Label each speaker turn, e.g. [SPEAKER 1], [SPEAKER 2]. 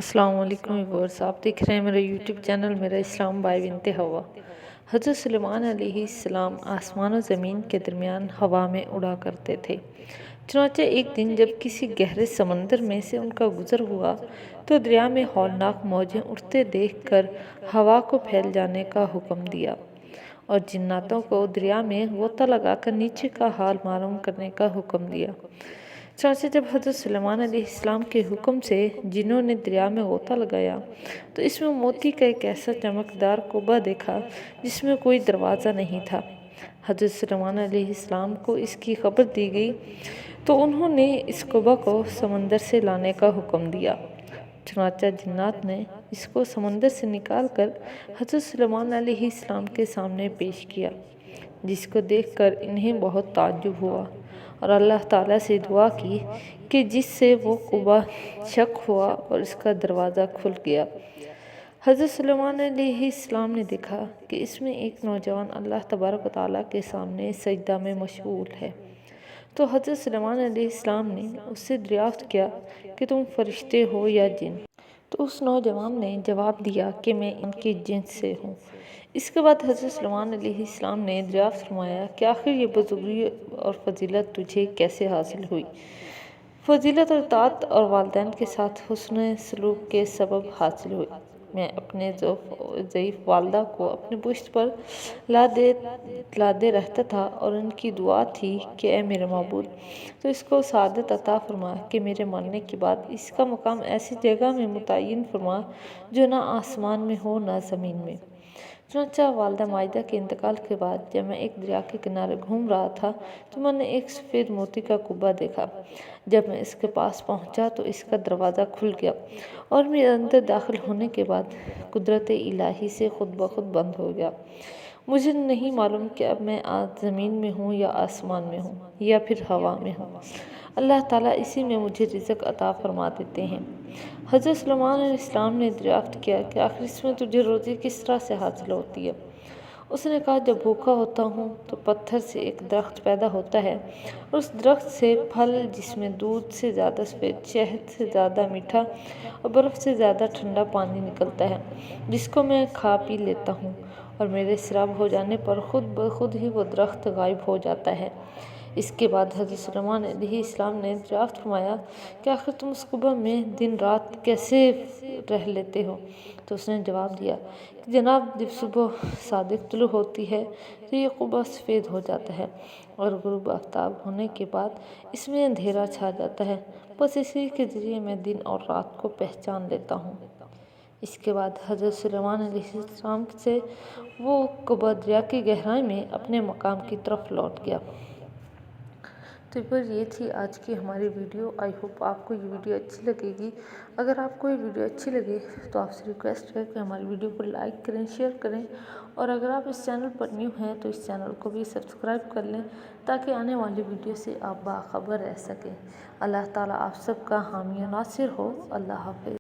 [SPEAKER 1] السلام علیکم ویورز، آپ دیکھ رہے ہیں میرا یوٹیوب چینل میرا اسلام بائی بنت ہوا۔ حضرت سلیمان علیہ السلام آسمان و زمین کے درمیان ہوا میں اڑا کرتے تھے۔ چنانچہ ایک دن جب کسی گہرے سمندر میں سے ان کا گزر ہوا تو دریا میں ہولناک موجیں اٹھتے دیکھ کر ہوا کو پھیل جانے کا حکم دیا اور جناتوں کو دریا میں غوطہ لگا کر نیچے کا حال معلوم کرنے کا حکم دیا۔ چنانچہ جب حضرت سلیمان علیہ السلام کے حکم سے جنوں نے دریا میں غوطہ لگایا تو اس میں موتی کا ایک ایسا چمکدار کعبہ دیکھا جس میں کوئی دروازہ نہیں تھا۔ حضرت سلیمان علیہ السلام کو اس کی خبر دی گئی تو انہوں نے اس کعبہ کو سمندر سے لانے کا حکم دیا۔ چنانچہ جنات نے اس کو سمندر سے نکال کر حضرت سلیمان علیہ السلام کے سامنے پیش کیا، جس کو دیکھ کر انہیں بہت تعجب ہوا اور اللہ تعالیٰ سے دعا کی کہ جس سے وہ کعبہ شق ہوا اور اس کا دروازہ کھل گیا۔ حضرت سلیمان علیہ السلام نے دیکھا کہ اس میں ایک نوجوان اللہ تبارک و تعالیٰ کے سامنے سجدہ میں مشغول ہے، تو حضرت سلیمان علیہ السلام نے اس سے دریافت کیا کہ تم فرشتے ہو یا جن؟ تو اس نوجوان نے جواب دیا کہ میں ان کے جنس سے ہوں۔ اس کے بعد حضرت سلیمان علیہ السلام نے دریافت فرمایا کہ آخر یہ بزرگی اور فضیلت تجھے کیسے حاصل ہوئی؟ فضیلت اور اطاعت اور والدین کے ساتھ حسن سلوک کے سبب حاصل ہوئی۔ میں اپنے ضعیف والدہ کو اپنے پشت پر لادے رہتا تھا اور ان کی دعا تھی کہ اے میرے معبود، تو اس کو سعادت عطا فرما کہ میرے مرنے کے بعد اس کا مقام ایسی جگہ میں متعین فرما جو نہ آسمان میں ہو نہ زمین میں۔ چنانچہ والدہ ماجدہ کے انتقال کے بعد جب میں ایک دریا کے کنارے گھوم رہا تھا تو میں نے ایک سفید موتی کا کعبہ دیکھا۔ جب میں اس کے پاس پہنچا تو اس کا دروازہ کھل گیا اور میرے اندر داخل ہونے کے بعد قدرت الہی سے خود بخود بند ہو گیا۔ مجھے نہیں معلوم کہ اب میں زمین میں ہوں یا آسمان میں ہوں یا پھر ہوا میں ہوں۔ اللہ تعالیٰ اسی میں مجھے رزق عطا فرما دیتے ہیں۔ حضرت سلیمان علیہ السلام نے دریافت کیا کہ آخر اس میں تجھے روزی کس طرح سے حاصل ہوتی ہے؟ اس نے کہا جب بھوکا ہوتا ہوں تو پتھر سے ایک درخت پیدا ہوتا ہے اور اس درخت سے پھل جس میں دودھ سے زیادہ سفید، شہد سے زیادہ میٹھا اور برف سے زیادہ ٹھنڈا پانی نکلتا ہے، جس کو میں کھا پی لیتا ہوں اور میرے سیراب ہو جانے پر خود بخود ہی وہ درخت غائب ہو جاتا ہے۔ اس کے بعد حضرت سلیمان علیہ السلام نے دریافت فرمایا کہ آخر تم اس کعبہ میں دن رات کیسے رہ لیتے ہو؟ تو اس نے جواب دیا کہ جناب جب صبح صادق طلوع ہوتی ہے تو یہ کعبہ سفید ہو جاتا ہے اور غروب آفتاب ہونے کے بعد اس میں اندھیرا چھا جاتا ہے، بس اسی کے ذریعے میں دن اور رات کو پہچان لیتا ہوں۔ اس کے بعد حضرت سلیمان علیہ السلام سے وہ کعبہ دریا کی گہرائی میں اپنے مقام کی طرف لوٹ گیا۔ تو پھر یہ تھی آج کی ہماری ویڈیو۔ آئی ہوپ آپ کو یہ ویڈیو اچھی لگے گی۔ اگر آپ کو یہ ویڈیو اچھی لگے تو آپ سے ریکویسٹ ہے کہ ہماری ویڈیو کو لائک کریں، شیئر کریں، اور اگر آپ اس چینل پر نیو ہیں تو اس چینل کو بھی سبسکرائب کر لیں تاکہ آنے والی ویڈیو سے آپ باخبر رہ سکیں۔ اللہ تعالیٰ آپ سب کا حامی و ناصر ہو۔ اللہ حافظ۔